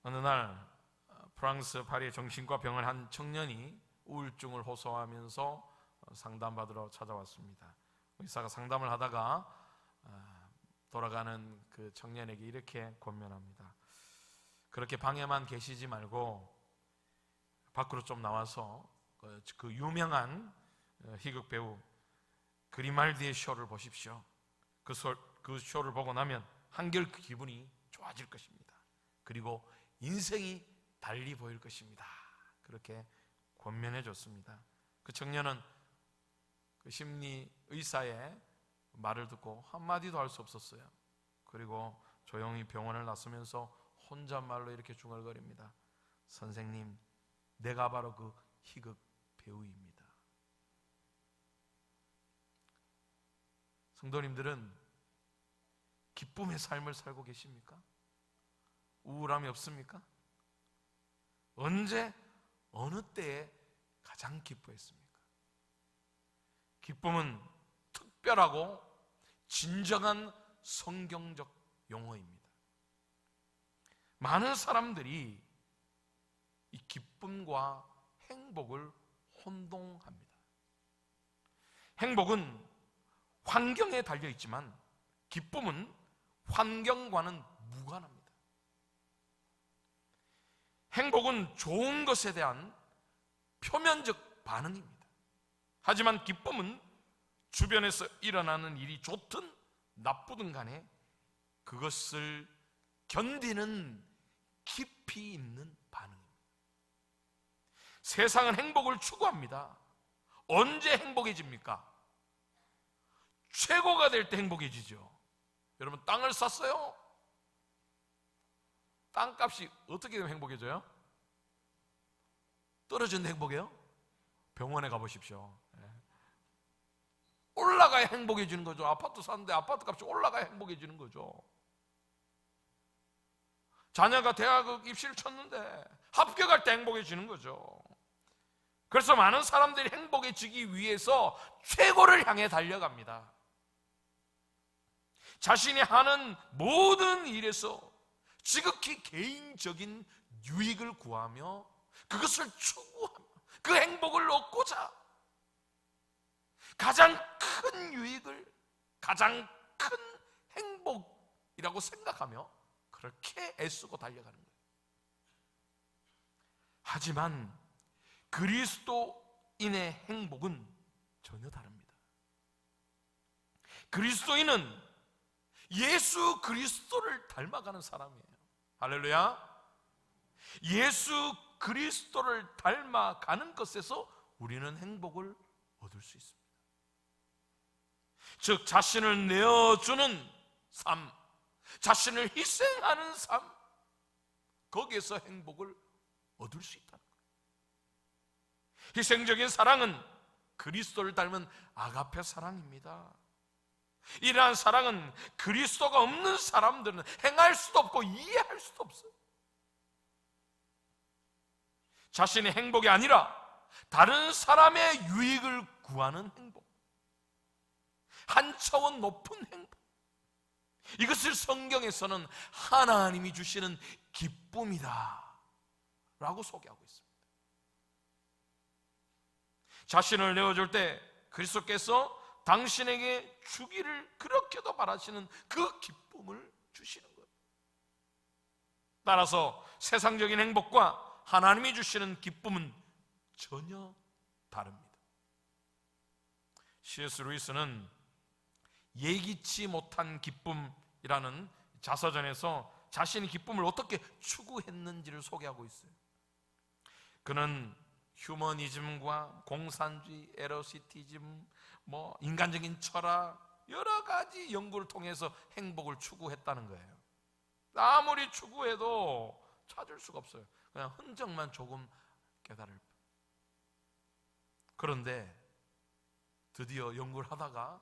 어느 날 프랑스 파리의 정신과 병원 한 청년이 우울증을 호소하면서 상담받으러 찾아왔습니다. 의사가 상담을 하다가 돌아가는 그 청년에게 이렇게 권면합니다. 그렇게 방에만 계시지 말고 밖으로 좀 나와서 그 유명한 희극 배우 그리말디의 쇼를 보십시오. 그 쇼를 보고 나면 한결 기분이 좋아질 것입니다. 그리고 인생이 달리 보일 것입니다. 그렇게 권면해 줬습니다. 그 청년은 그 심리 의사의 말을 듣고 한마디도 할 수 없었어요. 그리고 조용히 병원을 나서면서 혼잣말로 이렇게 중얼거립니다. 선생님, 내가 바로 그 희극 배우입니다. 성도님들은 기쁨의 삶을 살고 계십니까? 우울함이 없습니까? 언제, 어느 때에 가장 기뻐했습니까? 기쁨은 특별하고 진정한 성경적 용어입니다. 많은 사람들이 이 기쁨과 행복을 혼동합니다. 행복은 환경에 달려있지만 기쁨은 환경과는 무관합니다. 행복은 좋은 것에 대한 표면적 반응입니다. 하지만 기쁨은 주변에서 일어나는 일이 좋든 나쁘든 간에 그것을 견디는 깊이 있는 반응입니다. 세상은 행복을 추구합니다. 언제 행복해집니까? 최고가 될 때 행복해지죠. 여러분, 땅을 샀어요? 땅값이 어떻게 되면 행복해져요? 떨어지는데 행복해요? 병원에 가보십시오. 올라가야 행복해지는 거죠. 아파트 사는데 아파트 값이 올라가야 행복해지는 거죠. 자녀가 대학 입시를 쳤는데 합격할 때 행복해지는 거죠. 그래서 많은 사람들이 행복해지기 위해서 최고를 향해 달려갑니다. 자신이 하는 모든 일에서 지극히 개인적인 유익을 구하며 그것을 추구하며 그 행복을 얻고자 가장 큰 유익을, 가장 큰 행복이라고 생각하며 그렇게 애쓰고 달려가는 거예요. 하지만 그리스도인의 행복은 전혀 다릅니다. 그리스도인은 예수 그리스도를 닮아가는 사람이에요. 할렐루야. 예수 그리스도를 닮아가는 것에서 우리는 행복을 얻을 수 있습니다. 즉 자신을 내어주는 삶, 자신을 희생하는 삶, 거기에서 행복을 얻을 수 있다는 거예요. 희생적인 사랑은 그리스도를 닮은 아가페 사랑입니다. 이러한 사랑은 그리스도가 없는 사람들은 행할 수도 없고 이해할 수도 없어요. 자신의 행복이 아니라 다른 사람의 유익을 구하는 행복, 한 차원 높은 행복, 이것을 성경에서는 하나님이 주시는 기쁨이다 라고 소개하고 있습니다. 자신을 내어줄 때 그리스도께서 당신에게 주기를 그렇게도 바라시는 그 기쁨을 주시는 거예요. 따라서 세상적인 행복과 하나님이 주시는 기쁨은 전혀 다릅니다. C.S. 루이스는 예기치 못한 기쁨이라는 자서전에서 자신이 기쁨을 어떻게 추구했는지를 소개하고 있어요. 그는 휴머니즘과 공산주의, 에러시티즘, 인간적인 철학, 여러 가지 연구를 통해서 행복을 추구했다는 거예요. 아무리 추구해도 찾을 수가 없어요. 그냥 흔적만 조금 깨달을 뿐. 그런데 드디어 연구를 하다가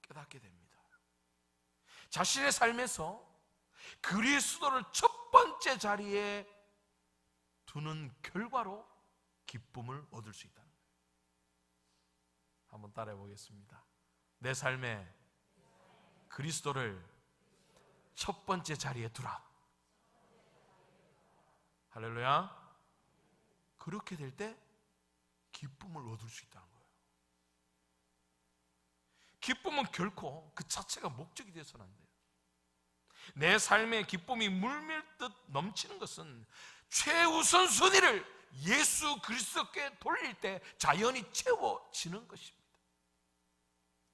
깨닫게 됩니다. 자신의 삶에서 그리스도를 첫 번째 자리에 두는 결과로 기쁨을 얻을 수 있다는 거예요. 한번 따라해 보겠습니다. 내 삶에 그리스도를 첫 번째 자리에 두라. 할렐루야. 그렇게 될 때 기쁨을 얻을 수 있다는 거예요. 기쁨은 결코 그 자체가 목적이 되어서는 안 돼요. 내 삶의 기쁨이 물밀듯 넘치는 것은 최우선 순위를 예수 그리스도께 돌릴 때 자연히 채워지는 것입니다.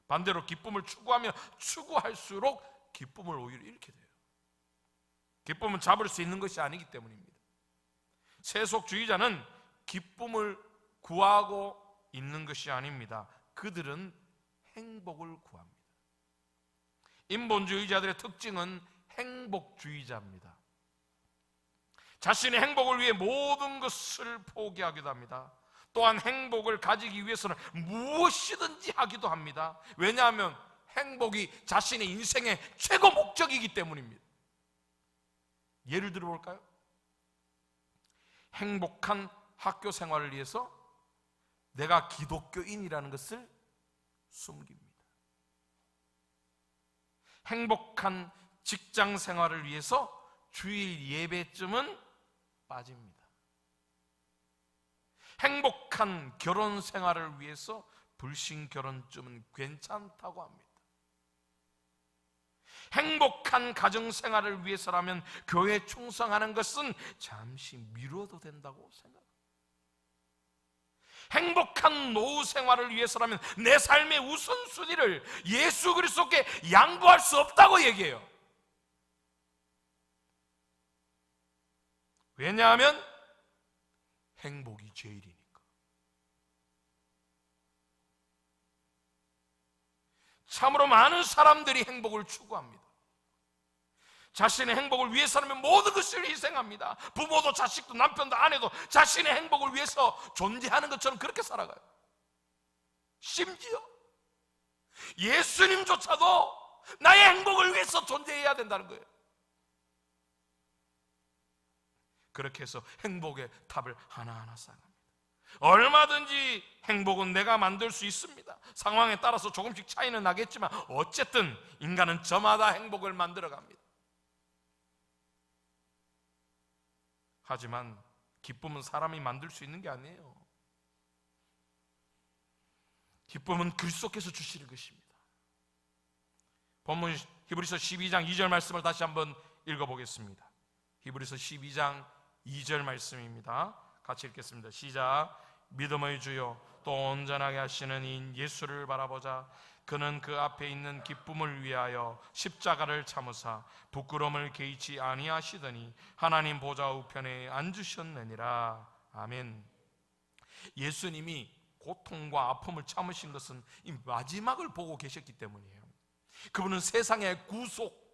반대로 기쁨을 추구하면 추구할수록 기쁨을 오히려 잃게 돼요. 기쁨은 잡을 수 있는 것이 아니기 때문입니다. 세속주의자는 기쁨을 구하고 있는 것이 아닙니다. 그들은 행복을 구합니다. 인본주의자들의 특징은 행복주의자입니다. 자신의 행복을 위해 모든 것을 포기하기도 합니다. 또한 행복을 가지기 위해서는 무엇이든지 하기도 합니다. 왜냐하면 행복이 자신의 인생의 최고 목적이기 때문입니다. 예를 들어볼까요? 행복한 학교 생활을 위해서 내가 기독교인이라는 것을 숨깁니다. 행복한 직장 생활을 위해서 주일 예배쯤은 빠집니다. 행복한 결혼 생활을 위해서 불신 결혼쯤은 괜찮다고 합니다. 행복한 가정 생활을 위해서라면 교회 충성하는 것은 잠시 미뤄도 된다고 생각합니다. 행복한 노후 생활을 위해서라면 내 삶의 우선순위를 예수 그리스도께 양보할 수 없다고 얘기해요. 왜냐하면 행복이 제일이니까. 참으로 많은 사람들이 행복을 추구합니다. 자신의 행복을 위해서라면 모든 것을 희생합니다. 부모도 자식도 남편도 아내도 자신의 행복을 위해서 존재하는 것처럼 그렇게 살아가요. 심지어 예수님조차도 나의 행복을 위해서 존재해야 된다는 거예요. 그렇게 해서 행복의 탑을 하나하나 쌓아갑니다. 얼마든지 행복은 내가 만들 수 있습니다. 상황에 따라서 조금씩 차이는 나겠지만 어쨌든 인간은 저마다 행복을 만들어갑니다. 하지만 기쁨은 사람이 만들 수 있는 게 아니에요. 기쁨은 그리스도께서 주시는 것입니다. 본문 히브리서 12장 2절 말씀을 다시 한번 읽어보겠습니다. 히브리서 12장 2절 말씀입니다. 같이 읽겠습니다. 시작. 믿음의 주요 또 온전하게 하시는 이인 예수를 바라보자. 그는 그 앞에 있는 기쁨을 위하여 십자가를 참으사 부끄러움을 개의치 아니하시더니 하나님 보좌 우편에 앉으셨느니라. 아멘. 예수님이 고통과 아픔을 참으신 것은 이 마지막을 보고 계셨기 때문이에요. 그분은 세상의 구속,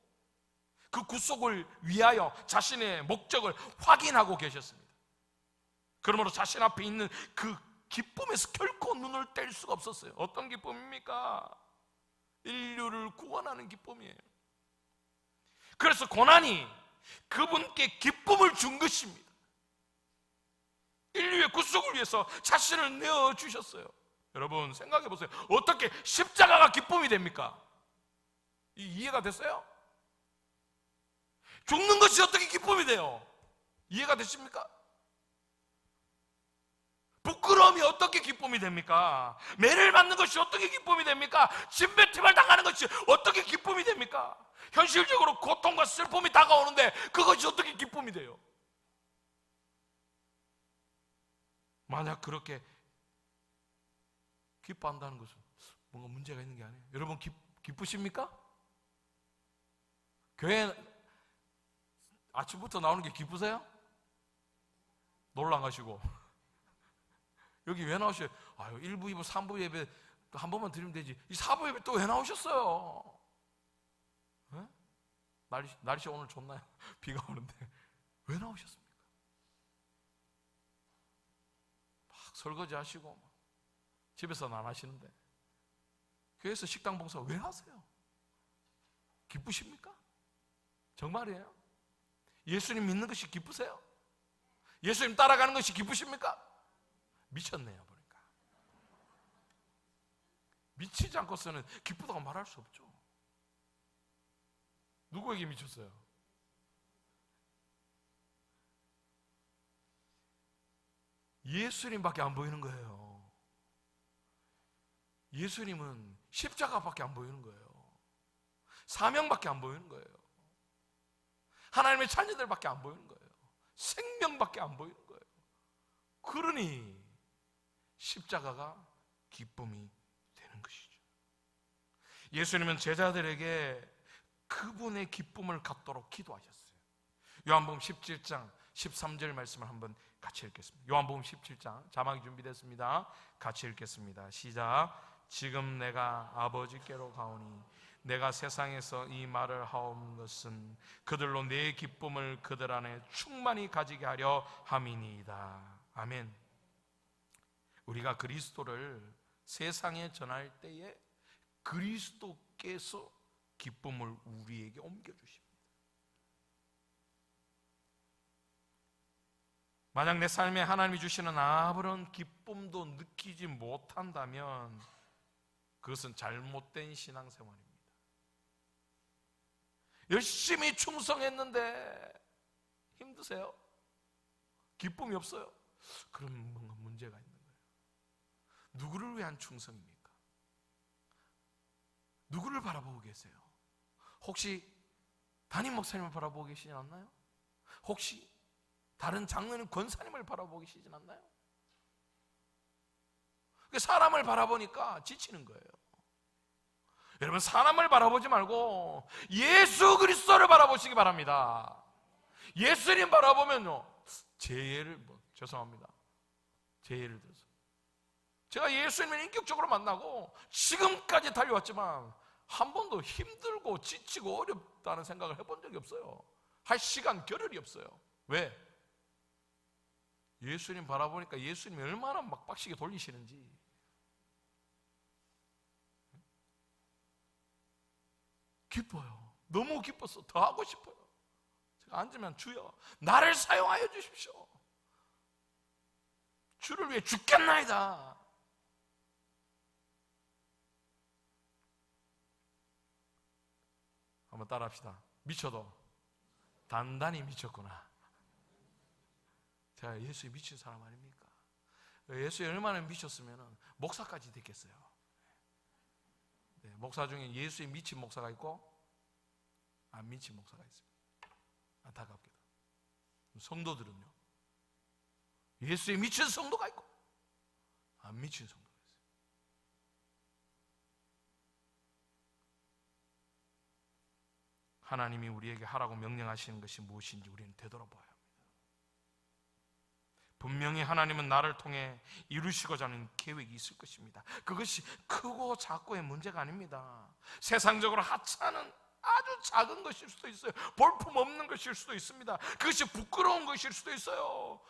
그 구속을 위하여 자신의 목적을 확인하고 계셨습니다. 그러므로 자신 앞에 있는 그 기쁨에서 결코 눈을 뗄 수가 없었어요. 어떤 기쁨입니까? 인류를 구원하는 기쁨이에요. 그래서 고난이 그분께 기쁨을 준 것입니다. 인류의 구속을 위해서 자신을 내어주셨어요. 여러분 생각해 보세요. 어떻게 십자가가 기쁨이 됩니까? 이해가 됐어요? 죽는 것이 어떻게 기쁨이 돼요? 이해가 되십니까? 부끄러움이 어떻게 기쁨이 됩니까? 매를 맞는 것이 어떻게 기쁨이 됩니까? 침뱉음을 당하는 것이 어떻게 기쁨이 됩니까? 현실적으로 고통과 슬픔이 다가오는데 그것이 어떻게 기쁨이 돼요? 만약 그렇게 기뻐한다는 것은 뭔가 문제가 있는 게 아니에요. 여러분 기쁘십니까? 교회 아침부터 나오는 게 기쁘세요? 놀러 안 가시고 여기 왜 나오셔요? 아유 1부, 2부, 3부 예배 한 번만 드리면 되지. 이 4부 예배 또 왜 나오셨어요? 네? 날씨 오늘 좋나요? 비가 오는데 왜 나오셨습니까? 막 설거지 하시고 집에서는 안 하시는데 교회에서 식당 봉사 왜 하세요? 기쁘십니까? 정말이에요? 예수님 믿는 것이 기쁘세요? 예수님 따라가는 것이 기쁘십니까? 미쳤네요. 보니까 미치지 않고서는 기쁘다고 말할 수 없죠. 누구에게 미쳤어요? 예수님밖에 안 보이는 거예요. 예수님은 십자가밖에 안 보이는 거예요. 사명밖에 안 보이는 거예요. 하나님의 자녀들밖에 안 보이는 거예요. 생명밖에 안 보이는 거예요. 그러니 십자가가 기쁨이 되는 것이죠. 예수님은 제자들에게 그분의 기쁨을 갖도록 기도하셨어요. 요한복음 17장 13절 말씀을 한번 같이 읽겠습니다. 요한복음 17장 자막이 준비됐습니다. 같이 읽겠습니다. 시작. 지금 내가 아버지께로 가오니 내가 세상에서 이 말을 하옵는 것은 그들로 내 기쁨을 그들 안에 충만히 가지게 하려 함이니이다. 아멘. 우리가 그리스도를 세상에 전할 때에 그리스도께서 기쁨을 우리에게 옮겨주십니다. 만약 내 삶에 하나님이 주시는 아무런 기쁨도 느끼지 못한다면 그것은 잘못된 신앙생활입니다. 열심히 충성했는데 힘드세요? 기쁨이 없어요? 그럼 뭔가 문제가 있는 거예요. 누구를 위한 충성입니까? 누구를 바라보고 계세요? 혹시 담임 목사님을 바라보고 계시지 않나요? 혹시 다른 장로님, 권사님을 바라보고 계시지 않나요? 사람을 바라보니까 지치는 거예요. 여러분, 사람을 바라보지 말고 예수 그리스도를 바라보시기 바랍니다. 예수님 바라보면요, 제 예를 죄송합니다. 제 예를 들어서 제가 예수님을 인격적으로 만나고 지금까지 달려왔지만 한 번도 힘들고 지치고 어렵다는 생각을 해본 적이 없어요. 할 시간 겨를이 없어요. 왜? 예수님 바라보니까 예수님이 얼마나 막 빡시게 돌리시는지. 기뻐요. 너무 기뻐서 더 하고 싶어요. 제가 앉으면 주여 나를 사용하여 주십시오. 주를 위해 죽겠나이다. 한번 따라합시다. 미쳐도 단단히 미쳤구나. 제가 예수에 미친 사람 아닙니까? 예수에 얼마나 미쳤으면 목사까지 됐겠어요. 네, 목사 중에 예수에 미친 목사가 있고 안 미친 목사가 있습니다. 안타깝게도. 성도들은요, 예수에 미친 성도가 있고 안 미친 성도가 있어요. 하나님이 우리에게 하라고 명령하시는 것이 무엇인지 우리는 되돌아봐야 합니다. 분명히 하나님은 나를 통해 이루시고자 하는 계획이 있을 것입니다. 그것이 크고 작고의 문제가 아닙니다. 세상적으로 하찮은 아주 작은 것일 수도 있어요. 볼품없는 것일 수도 있습니다. 그것이 부끄러운 것일 수도 있어요.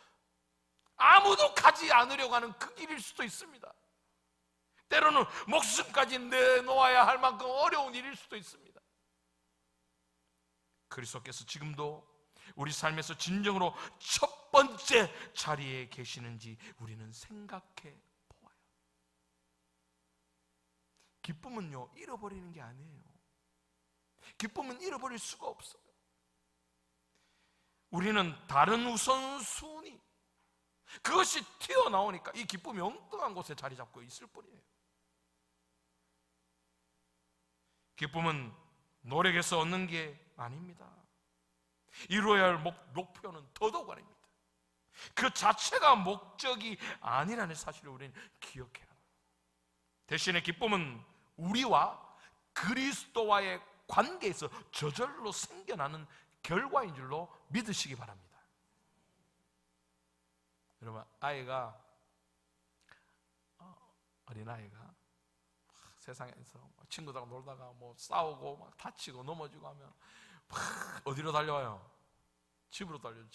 아무도 가지 않으려고 하는 그 길일 수도 있습니다. 때로는 목숨까지 내놓아야 할 만큼 어려운 일일 수도 있습니다. 그리스도께서 지금도 우리 삶에서 진정으로 첫 번째 자리에 계시는지 우리는 생각해 보아요. 기쁨은요, 잃어버리는 게 아니에요. 기쁨은 잃어버릴 수가 없어요. 우리는 다른 우선순위, 그것이 튀어나오니까 이 기쁨이 엉뚱한 곳에 자리 잡고 있을 뿐이에요. 기쁨은 노력해서 얻는 게 아닙니다. 이루어야 할 목표는 더더욱 아닙니다. 그 자체가 목적이 아니라는 사실을 우리는 기억해야 합니다. 대신에 기쁨은 우리와 그리스도와의 관계에서 저절로 생겨나는 결과인 줄로 믿으시기 바랍니다. 여러분, 어린아이가 세상에서 친구들하고 놀다가 싸우고 막 다치고 넘어지고 하면 어디로 달려와요? 집으로 달려요.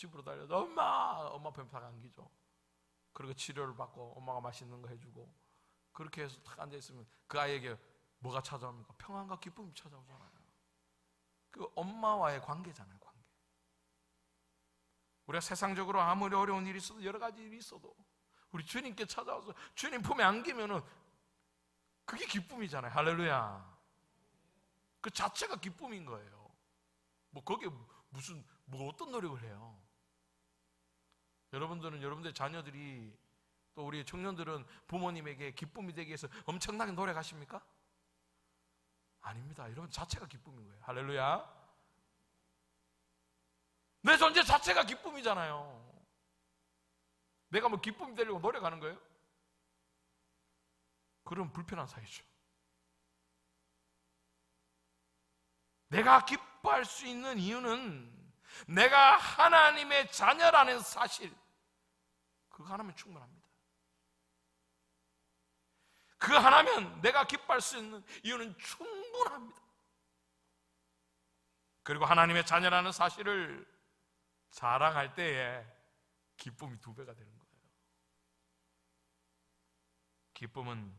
엄마 편 딱 안기죠. 그리고 치료를 받고 엄마가 맛있는 거 해주고, 그렇게 해서 딱 앉아있으면 그 아이에게 뭐가 찾아옵니까? 평안과 기쁨이 찾아오잖아요. 그 엄마와의 관계잖아요, 관계. 우리가 세상적으로 아무리 어려운 일이 있어도, 여러 가지 일이 있어도 우리 주님께 찾아와서 주님 품에 안기면은 그게 기쁨이잖아요. 할렐루야. 그 자체가 기쁨인 거예요. 거기에 어떤 노력을 해요? 여러분들은 여러분들의 자녀들이 또 우리 청년들은 부모님에게 기쁨이 되기 위해서 엄청나게 노력하십니까? 아닙니다. 이런 자체가 기쁨인 거예요. 할렐루야. 내 존재 자체가 기쁨이잖아요. 내가 뭐 기쁨이 되려고 노력하는 거예요? 그럼 불편한 사이죠. 내가 기뻐할 수 있는 이유는 내가 하나님의 자녀라는 사실, 그거 하나면 충분합니다. 그거 하나면 내가 기뻐할 수 있는 이유는 충분합니다. 그리고 하나님의 자녀라는 사실을 자랑할 때에 기쁨이 2배가 되는 거예요. 기쁨은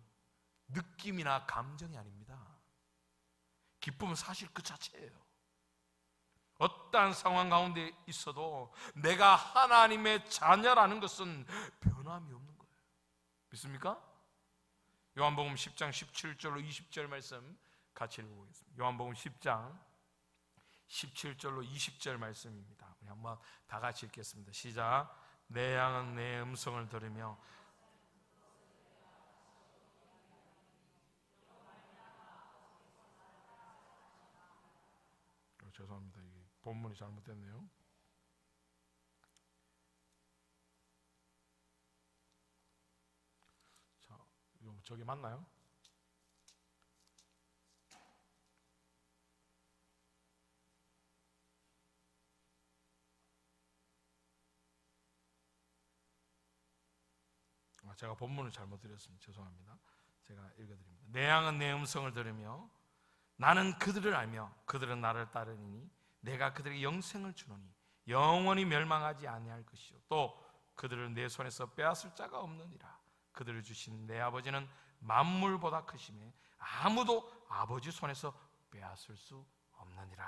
느낌이나 감정이 아닙니다. 기쁨은 사실 그 자체예요. 어떠한 상황 가운데 있어도 내가 하나님의 자녀라는 것은 변함이 없는 거예요. 믿습니까? 요한복음 10장 17절로 20절 말씀 같이 읽어보겠습니다. 요한복음 10장 17절로 20절 말씀입니다. 우리 한번 다 같이 읽겠습니다. 시작. 내 양은 내 음성을 들으며 죄송합니다. 이게 본문이 잘못됐네요. 자, 저게 맞나요? 제가 본문을 잘못 드렸습니다. 죄송합니다. 제가 읽어드립니다. 내 양은 내 음성을 들으며 나는 그들을 알며 그들은 나를 따르니 내가 그들에게 영생을 주노니 영원히 멸망하지 아니할 것이요 또 그들을 내 손에서 빼앗을 자가 없느니라. 그들을 주신 내 아버지는 만물보다 크심에 아무도 아버지 손에서 빼앗을 수 없느니라.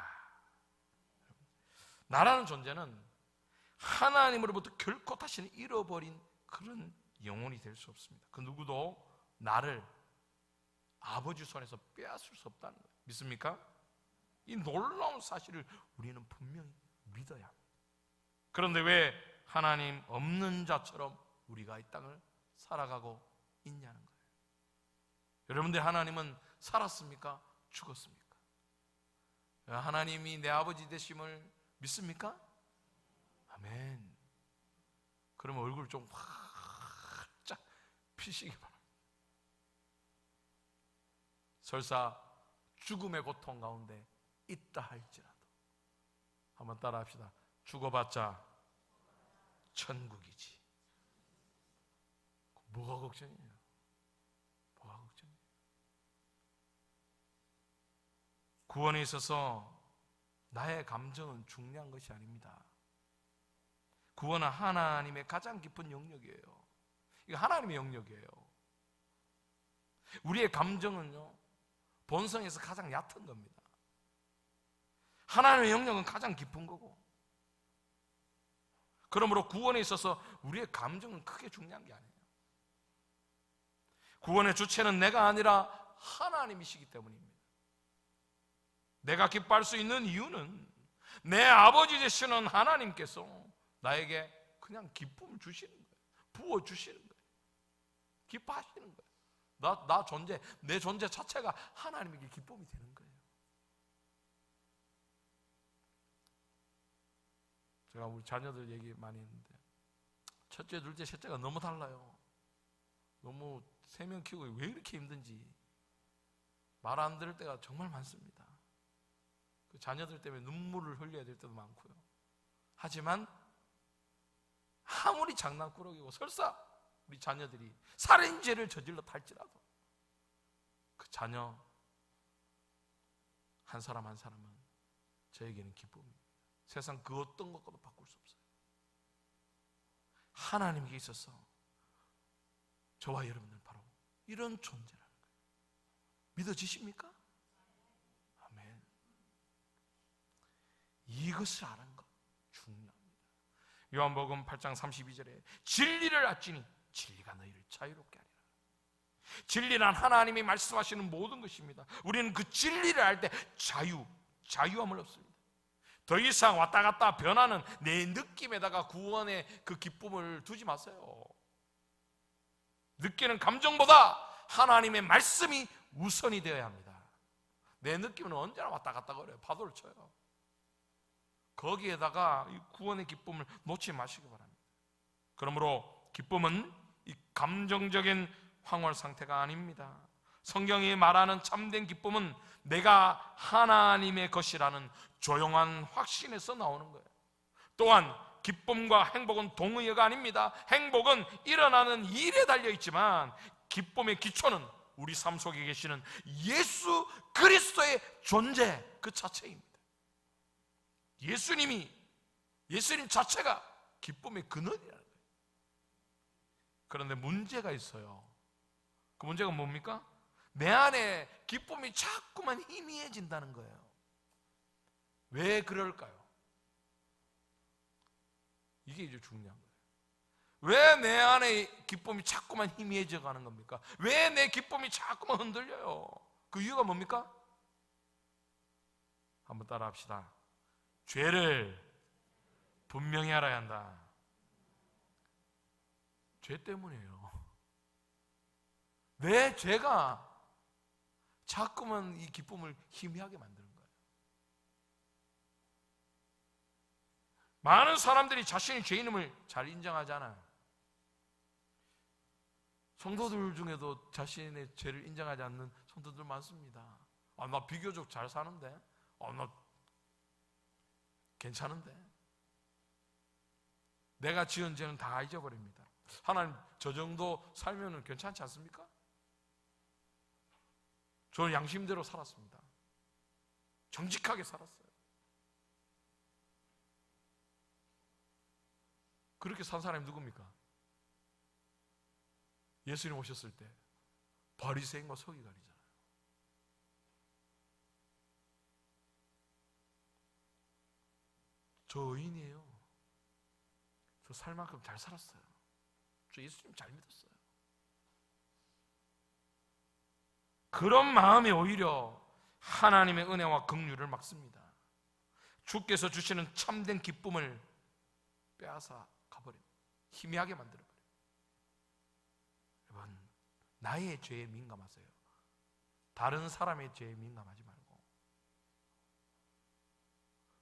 나라는 존재는 하나님으로부터 결코 다시는 잃어버린 그런 영혼이 될 수 없습니다. 그 누구도 나를 아버지 손에서 빼앗을 수 없다는 거예요. 믿습니까? 이 놀라운 사실을 우리는 분명히 믿어야 합니다. 그런데 왜 하나님 없는 자처럼 우리가 이 땅을 살아가고 있냐는 거예요. 여러분들, 하나님은 살았습니까? 죽었습니까? 하나님이 내 아버지 되심을 믿습니까? 아멘. 그러면 얼굴 좀 활짝 피시기 바랍니다. 설사 죽음의 고통 가운데 있다 할지라도 한번 따라 합시다. 죽어봤자 천국이지. 뭐가 걱정이에요? 뭐가 걱정이에요? 구원에 있어서 나의 감정은 중요한 것이 아닙니다. 구원은 하나님의 가장 깊은 영역이에요. 이거 하나님의 영역이에요. 우리의 감정은요, 본성에서 가장 얕은 겁니다. 하나님의 영역은 가장 깊은 거고, 그러므로 구원에 있어서 우리의 감정은 크게 중요한 게 아니에요. 구원의 주체는 내가 아니라 하나님이시기 때문입니다. 내가 기뻐할 수 있는 이유는 내 아버지 되시는 하나님께서 나에게 그냥 기쁨을 주시는 거예요. 부어주시는 거예요. 기뻐하시는 거예요. 나 존재, 내 존재 자체가 하나님에게 기쁨이 되는 거예요. 제가 우리 자녀들 얘기 많이 했는데, 첫째, 둘째, 셋째가 너무 달라요. 너무 3명 키우고 왜 이렇게 힘든지 말 안 들을 때가 정말 많습니다. 그 자녀들 때문에 눈물을 흘려야 될 때도 많고요. 하지만 아무리 장난꾸러기고 설사 우리 자녀들이 살인죄를 저질렀다 할지라도 그 자녀 한 사람 한 사람은 저에게는 기쁨입니다. 세상 그 어떤 것과도 바꿀 수 없어요. 하나님께 있어서 저와 여러분은 바로 이런 존재라는 거예요. 믿어지십니까? 아멘. 이것을 아는 것 중요합니다. 요한복음 8장 32절에 진리를 알지니 진리가 너희를 자유롭게 하리라. 진리란 하나님이 말씀하시는 모든 것입니다. 우리는 그 진리를 알 때 자유함을 얻습니다. 더 이상 왔다 갔다 변하는 내 느낌에다가 구원의 그 기쁨을 두지 마세요. 느끼는 감정보다 하나님의 말씀이 우선이 되어야 합니다. 내 느낌은 언제나 왔다 갔다 거려요. 파도를 쳐요. 거기에다가 이 구원의 기쁨을 놓지 마시기 바랍니다. 그러므로 기쁨은 이 감정적인 황홀 상태가 아닙니다. 성경이 말하는 참된 기쁨은 내가 하나님의 것이라는 조용한 확신에서 나오는 거예요. 또한 기쁨과 행복은 동의어가 아닙니다. 행복은 일어나는 일에 달려있지만 기쁨의 기초는 우리 삶 속에 계시는 예수 그리스도의 존재 그 자체입니다. 예수님 자체가 기쁨의 근원이라는 거예요. 그런데 문제가 있어요. 그 문제가 뭡니까? 내 안에 기쁨이 자꾸만 희미해진다는 거예요. 왜 그럴까요? 이게 이제 중요한 거예요. 왜 내 안에 기쁨이 자꾸만 희미해져 가는 겁니까? 왜 내 기쁨이 자꾸만 흔들려요? 그 이유가 뭡니까? 한번 따라 합시다. 죄를 분명히 알아야 한다. 죄 때문이에요. 내 죄가 자꾸만 이 기쁨을 희미하게 만드는 거예요. 많은 사람들이 자신이 죄인임을 잘 인정하잖아요. 성도들 중에도 자신의 죄를 인정하지 않는 성도들 많습니다. 나 비교적 잘 사는데, 나 괜찮은데, 내가 지은 죄는 다 잊어버립니다. 하나님, 저 정도 살면 괜찮지 않습니까? 저는 양심대로 살았습니다. 정직하게 살았어요. 그렇게 산 사람이 누굽니까? 예수님 오셨을 때 바리새인과 서기관이잖아요. 저 의인이에요. 저 살 만큼 잘 살았어요. 저 예수님 잘 믿었어요. 그런 마음이 오히려 하나님의 은혜와 긍휼을 막습니다. 주께서 주시는 참된 기쁨을 빼앗아 가버립니다. 희미하게 만들어버려요. 여러분, 나의 죄에 민감하세요. 다른 사람의 죄에 민감하지 말고.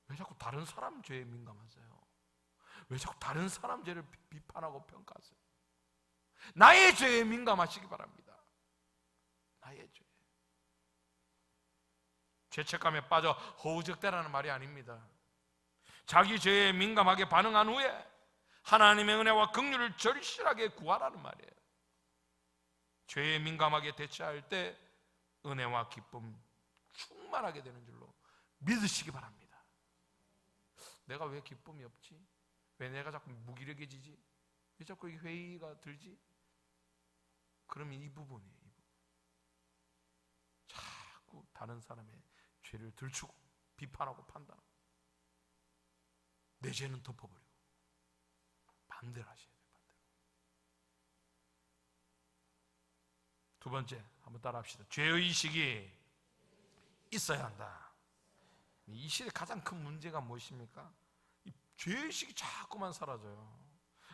왜 자꾸 다른 사람 죄에 민감하세요? 왜 자꾸 다른 사람 죄를 비판하고 평가하세요? 나의 죄에 민감하시기 바랍니다. 나의 죄. 죄책감에 빠져 허우적대라는 말이 아닙니다. 자기 죄에 민감하게 반응한 후에 하나님의 은혜와 긍휼을 절실하게 구하라는 말이에요. 죄에 민감하게 대처할 때 은혜와 기쁨 충만하게 되는 줄로 믿으시기 바랍니다. 내가 왜 기쁨이 없지? 왜 내가 자꾸 무기력해지지? 왜 자꾸 회의가 들지? 그러면 이 부분이에요. 자꾸 다른 사람의 죄를 들추고 비판하고 판단하고 내 죄는 덮어버리고 반대로 하셔야 돼요. 반대로. 두 번째, 한번 따라 합시다. 죄의식이 있어야 한다. 이 시대의 가장 큰 문제가 무엇입니까? 이 죄의식이 자꾸만 사라져요.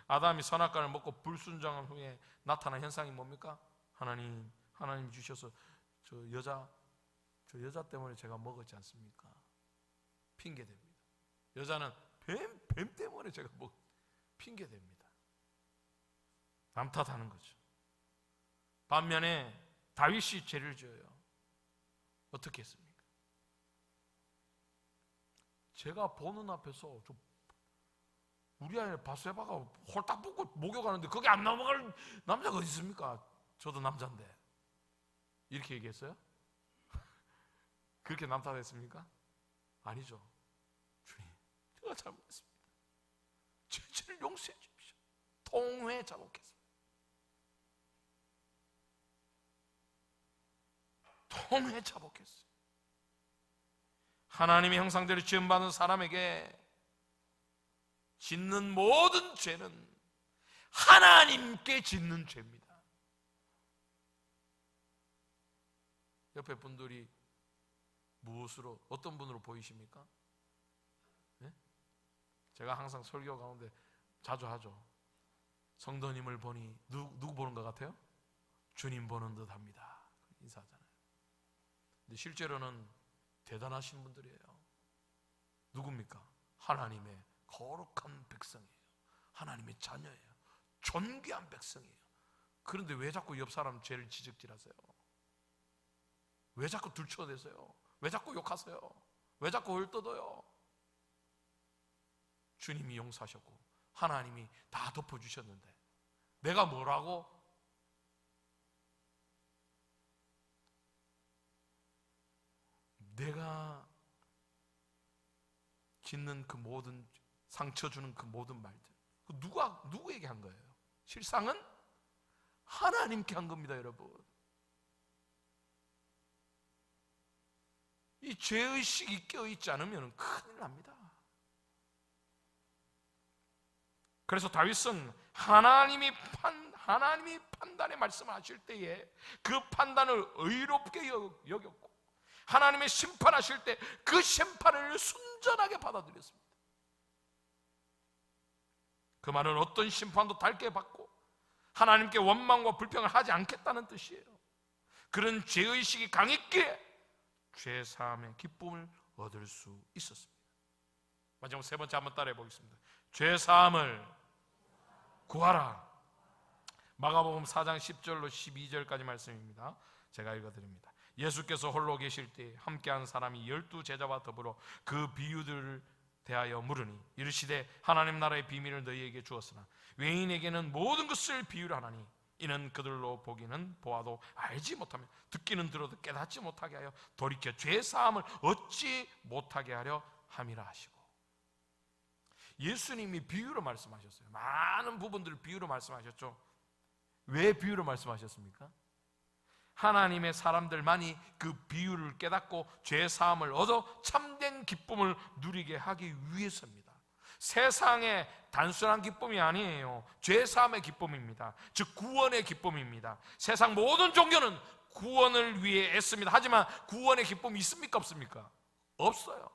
아담이 선악과를 먹고 불순종한 후에 나타난 현상이 뭡니까? 하나님 주셔서 저 여자 때문에 제가 먹었지 않습니까? 핑계댑니다. 여자는 뱀 때문에 제가 핑계댑니다. 남 탓하는 거죠. 반면에 다윗이 죄를 지어요. 어떻게 했습니까? 제가 보는 앞에서 우리 아이 바세바가 홀딱 붙고 목욕하는데 거기 안 넘어갈 남자가 어디 있습니까? 저도 남자인데. 이렇게 얘기했어요? 그렇게 남 탓했습니까? 아니죠. 주님, 제가 잘못했습니다. 제 죄를 용서해 주십시오. 통회 자복했습니다. 통회 자복했어요. 하나님의 형상대로 지음받은 사람에게 짓는 모든 죄는 하나님께 짓는 죄입니다. 옆에 분들이 무엇으로, 어떤 분으로 보이십니까? 네? 제가 항상 설교 가운데 자주 하죠. 성도님을 보니 누구 보는 것 같아요? 주님 보는 듯 합니다. 인사하잖아요. 근데 실제로는 대단하신 분들이에요. 누굽니까? 하나님의 거룩한 백성이에요. 하나님의 자녀예요. 존귀한 백성이에요. 그런데 왜 자꾸 옆 사람 죄를 지적질하세요? 왜 자꾸 들춰대세요? 왜 자꾸 욕하세요? 왜 자꾸 헐뜯어요? 주님이 용서하셨고 하나님이 다 덮어주셨는데 내가 뭐라고? 내가 짓는 그 모든 상처 주는 그 모든 말들 누구에게 한 거예요? 실상은 하나님께 한 겁니다, 여러분. 이 죄의식이 껴있지 않으면 큰일 납니다. 그래서 다윗은 하나님이 판단의 말씀을 하실 때에 그 판단을 의롭게 여겼고 하나님의 심판하실 때 그 심판을 순전하게 받아들였습니다. 그 말은 어떤 심판도 달게 받고 하나님께 원망과 불평을 하지 않겠다는 뜻이에요. 그런 죄의식이 강했기에 죄사함의 기쁨을 얻을 수 있었습니다. 마지막 세 번째 한번 따라해 보겠습니다. 죄사함을 구하라. 마가복음 4장 10절로 12절까지 말씀입니다. 제가 읽어드립니다. 예수께서 홀로 계실 때 함께한 사람이 12제자와 더불어 그 비유들을 대하여 물으니 이르시되 하나님 나라의 비밀을 너희에게 주었으나 외인에게는 모든 것을 비유를 하나니 이는 그들로 보기는 보아도 알지 못하며 듣기는 들어도 깨닫지 못하게 하여 돌이켜 죄사함을 얻지 못하게 하려 함이라 하시고, 예수님이 비유로 말씀하셨어요. 많은 부분들을 비유로 말씀하셨죠. 왜 비유로 말씀하셨습니까? 하나님의 사람들만이 그 비유를 깨닫고 죄사함을 얻어 참된 기쁨을 누리게 하기 위해서입니다. 세상의 단순한 기쁨이 아니에요. 죄사함의 기쁨입니다. 즉 구원의 기쁨입니다. 세상 모든 종교는 구원을 위해 애씁니다. 하지만 구원의 기쁨이 있습니까? 없습니까? 없어요.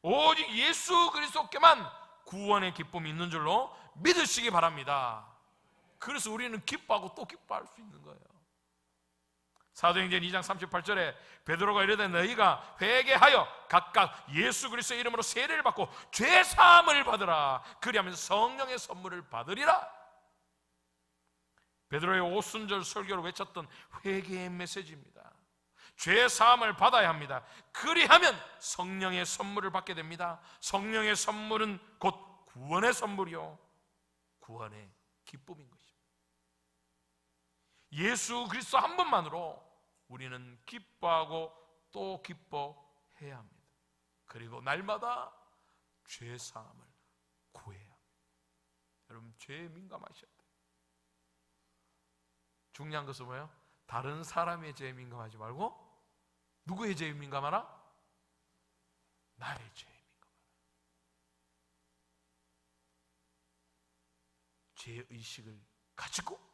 오직 예수 그리스도께만 구원의 기쁨이 있는 줄로 믿으시기 바랍니다. 그래서 우리는 기뻐하고 또 기뻐할 수 있는 거예요. 사도행전 2장 38절에 베드로가 이르되 너희가 회개하여 각각 예수 그리스도의 이름으로 세례를 받고 죄사함을 받으라. 그리하면서 성령의 선물을 받으리라. 베드로의 오순절 설교로 외쳤던 회개의 메시지입니다. 죄사함을 받아야 합니다. 그리하면 성령의 선물을 받게 됩니다. 성령의 선물은 곧 구원의 선물이요 구원의 기쁨인 것입니다. 예수 그리스도 한 분만으로 우리는 기뻐하고 또 기뻐해야 합니다. 그리고 날마다 죄사함을 구해야 합니다. 여러분 죄에 민감하셔야 돼요. 중요한 것은 뭐예요? 다른 사람의 죄에 민감하지 말고 누구의 죄에 민감하라? 나의 죄에 민감하라. 죄의식을 가지고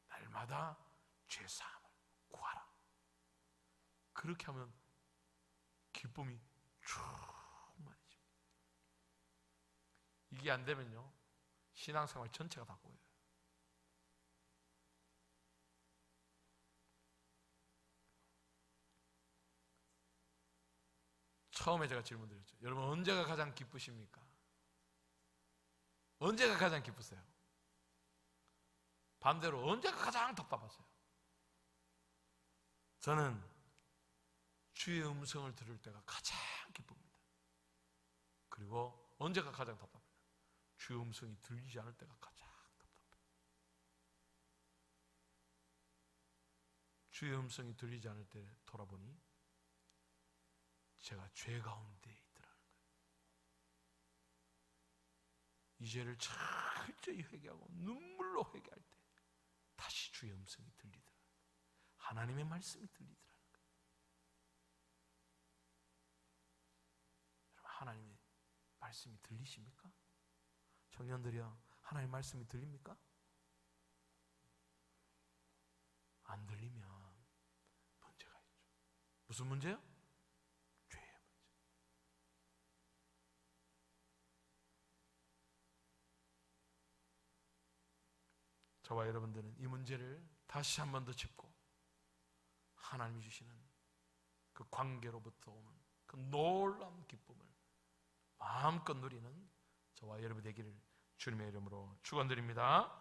날마다 죄사함을 구하라. 그렇게 하면 기쁨이 충만해집니다. 이게 안 되면요 신앙생활 전체가 다 꼬여요. 처음에 제가 질문 드렸죠. 여러분 언제가 가장 기쁘십니까? 언제가 가장 기쁘세요? 반대로 언제가 가장 답답하세요? 저는 주의 음성을 들을 때가 가장 기쁩니다. 그리고 언제가 가장 답답해요? 주의 음성이 들리지 않을 때가 가장 답답해요. 주의 음성이 들리지 않을 때 돌아보니 제가 죄 가운데 있더라는 거예요. 이 죄를 철저히 회개하고 눈물로 회개할 때 다시 주의 음성이 들리더라. 하나님의 말씀이 들리더라는 거예요. 여러분 하나님의 말씀이 들리십니까? 청년들이요 하나님의 말씀이 들립니까? 안 들리면 문제가 있죠. 무슨 문제요? 죄의 문제. 저와 여러분들은 이 문제를 다시 한 번 더 짚고 하나님이 주시는 그 관계로부터 오는 그 놀라운 기쁨을 마음껏 누리는 저와 여러분 되기를 주님의 이름으로 축원드립니다.